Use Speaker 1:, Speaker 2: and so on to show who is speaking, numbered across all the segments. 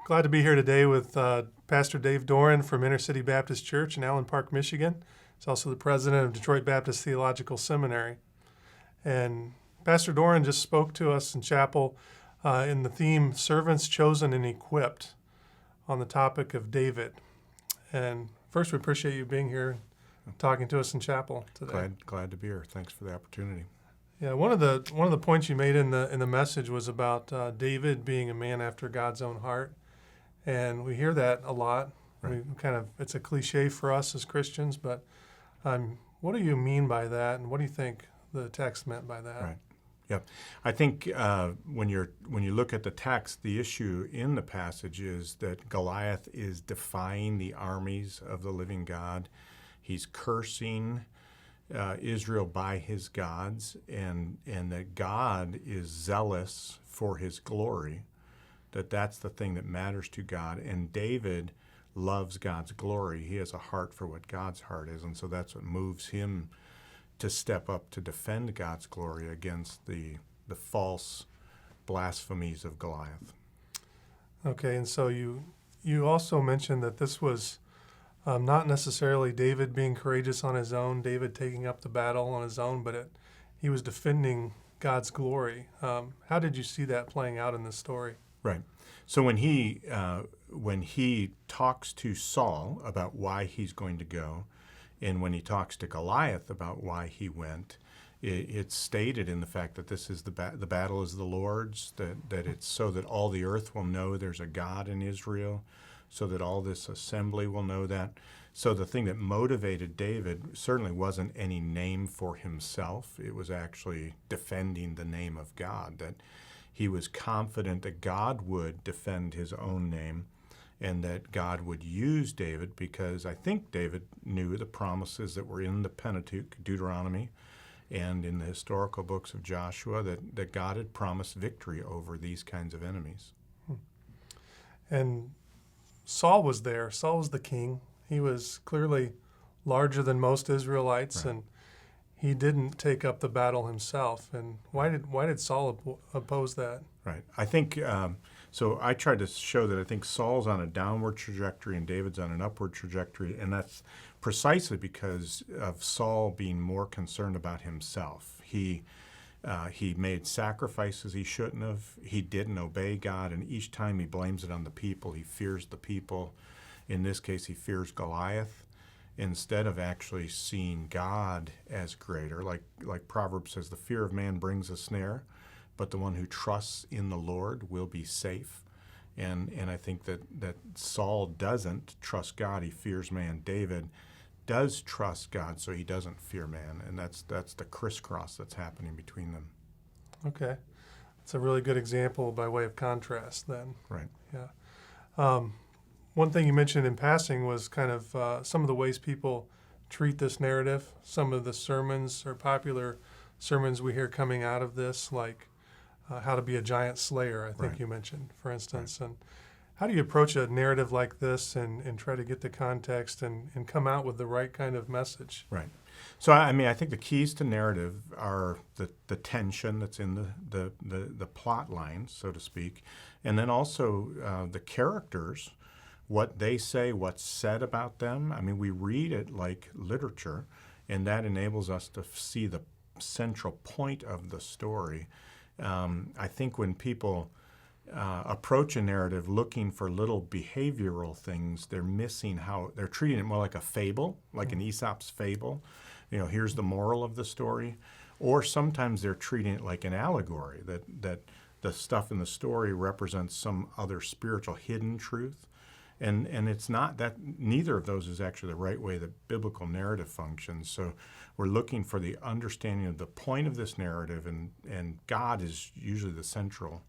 Speaker 1: Glad to be here today with Pastor Dave Doran from Inner City Baptist Church in Allen Park, Michigan. He's also the president of Detroit Baptist Theological Seminary. And Pastor Doran just spoke to us in chapel in the theme, Servants Chosen and Equipped, on the topic of David. And first, we appreciate you being here and talking to us in chapel today.
Speaker 2: Glad to be here. Thanks for the opportunity.
Speaker 1: Yeah, one of the points you made in the message was about David being a man after God's own heart, and we hear that a lot.
Speaker 2: Right.
Speaker 1: It's a cliche for us as Christians, but what do you mean by that, and what do you think the text meant by that?
Speaker 2: Right. Yep. I think when you look at the text, the issue in the passage is that Goliath is defying the armies of the living God. He's cursing Israel by his gods, and that God is zealous for his glory, that's the thing that matters to God. And David loves God's glory. He has a heart for what God's heart is, and so that's what moves him to step up to defend God's glory against the false blasphemies of Goliath.
Speaker 1: Okay, and so you also mentioned that this was not necessarily David being courageous on his own, David taking up the battle on his own, but he was defending God's glory. How did you see that playing out in this story?
Speaker 2: Right. So when he talks to Saul about why he's going to go, and when he talks to Goliath about why he went, it's stated in the fact that this is the battle is the Lord's, that it's so that all the earth will know there's a God in Israel, so that all this assembly will know that. So the thing that motivated David certainly wasn't any name for himself. It was actually defending the name of God, that he was confident that God would defend his own name and that God would use David, because I think David knew the promises that were in the Pentateuch, Deuteronomy, and in the historical books of Joshua, that God had promised victory over these kinds of enemies.
Speaker 1: And Saul was there. Saul was the king. He was clearly larger than most Israelites,
Speaker 2: Right.
Speaker 1: and he didn't take up the battle himself. And why did Saul oppose that?
Speaker 2: Right. I think, so I tried to show that I think Saul's on a downward trajectory and David's on an upward trajectory, and that's precisely because of Saul being more concerned about himself. He made sacrifices he shouldn't have. He didn't obey God, and each time he blames it on the people. He fears the people. In this case, he fears Goliath, instead of actually seeing God as greater. Like Proverbs says, the fear of man brings a snare, but the one who trusts in the Lord will be safe. And I think that Saul doesn't trust God. He fears man. David does trust God, so he doesn't fear man. And that's the crisscross that's happening between them.
Speaker 1: Okay. It's a really good example by way of contrast then.
Speaker 2: Right.
Speaker 1: Yeah. One thing you mentioned in passing was kind of some of the ways people treat this narrative. Some of the sermons or popular sermons we hear coming out of this, like how to be a giant slayer, I think
Speaker 2: Right.
Speaker 1: you mentioned, for instance.
Speaker 2: Right.
Speaker 1: And how do you approach a narrative like this and try to get the context and come out with the right kind of message?
Speaker 2: Right. So, I think the keys to narrative are the tension that's in the plot lines, so to speak, and then also the characters, what they say, what's said about them. I mean, we read it like literature, and that enables us to see the central point of the story. I think when people approach a narrative looking for little behavioral things, they're missing how they're treating it more like a fable, like an Aesop's fable. Here's the moral of the story. Or sometimes they're treating it like an allegory, that the stuff in the story represents some other spiritual hidden truth. And it's not that, neither of those is actually the right way that biblical narrative functions. So we're looking for the understanding of the point of this narrative, and God is usually the central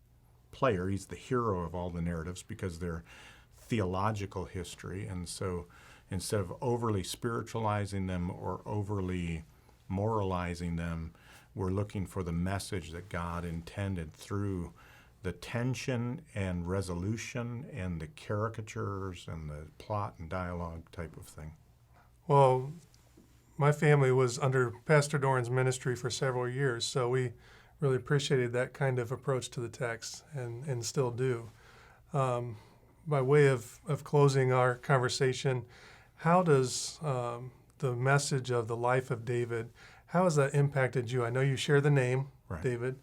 Speaker 2: player. He's the hero of all the narratives because they're theological history. And so instead of overly spiritualizing them or overly moralizing them, we're looking for the message that God intended through the tension and resolution and the caricatures and the plot and dialogue type of thing.
Speaker 1: Well, my family was under Pastor Doran's ministry for several years, so we really appreciated that kind of approach to the text and still do. by way of closing our conversation, how does the message of the life of David, how has that impacted you? I know you share the name,
Speaker 2: Right.
Speaker 1: David.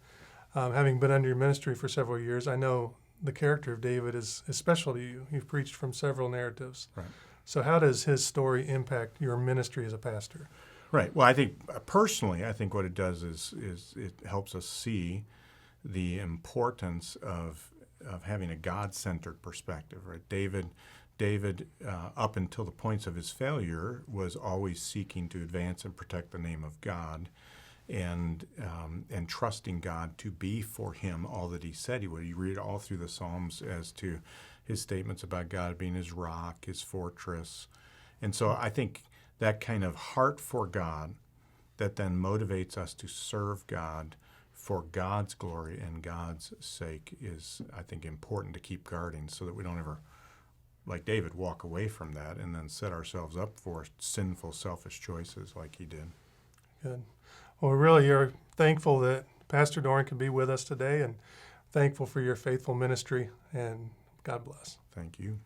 Speaker 1: Having been under your ministry for several years, I know the character of David is special to you. You've preached from several narratives.
Speaker 2: Right.
Speaker 1: So how does his story impact your ministry as a pastor?
Speaker 2: Right. Well, I think personally, I think what it does is it helps us see the importance of having a God-centered perspective. Right. David, up until the points of his failure, was always seeking to advance and protect the name of God, and trusting God to be for him all that he said he would. You read all through the Psalms as to his statements about God being his rock, his fortress. And so I think that kind of heart for God that then motivates us to serve God for God's glory and God's sake is, I think, important to keep guarding so that we don't ever, like David, walk away from that and then set ourselves up for sinful, selfish choices like he did.
Speaker 1: Good. Well, we really are thankful that Pastor Doran can be with us today, and thankful for your faithful ministry, and God bless.
Speaker 2: Thank you.